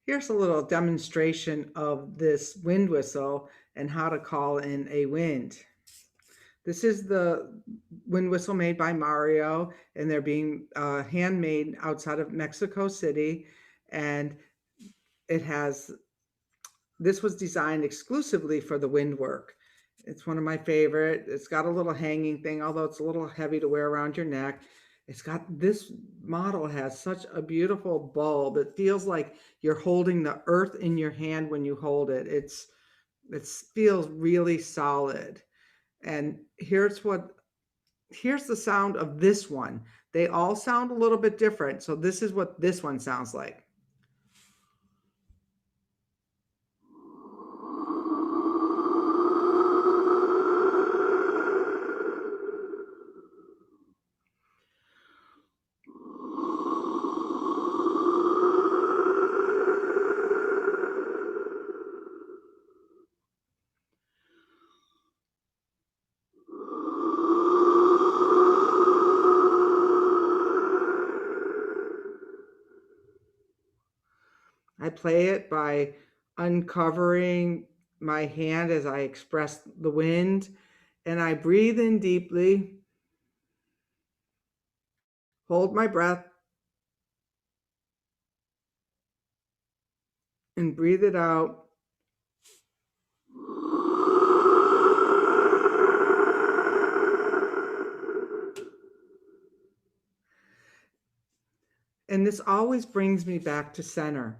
Here's a little demonstration of this wind whistle and how to call in a wind. This is the wind whistle made by Mario, and they're being handmade outside of Mexico City. And it has, this was designed exclusively for the wind work. It's one of my favorite. It's got a little hanging thing, although it's a little heavy to wear around your neck. It's got, this model has such a beautiful bulb. It feels like you're holding the earth in your hand when you hold it. It feels really solid. And here's the sound of this one. They all sound a little bit different. So this is what this one sounds like. I play it by uncovering my hand as I express the wind, and I breathe in deeply, hold my breath, and breathe it out. And this always brings me back to center.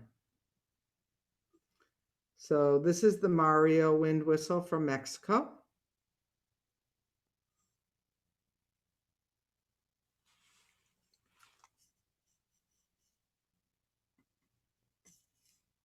So this is the Mario wind whistle from Mexico.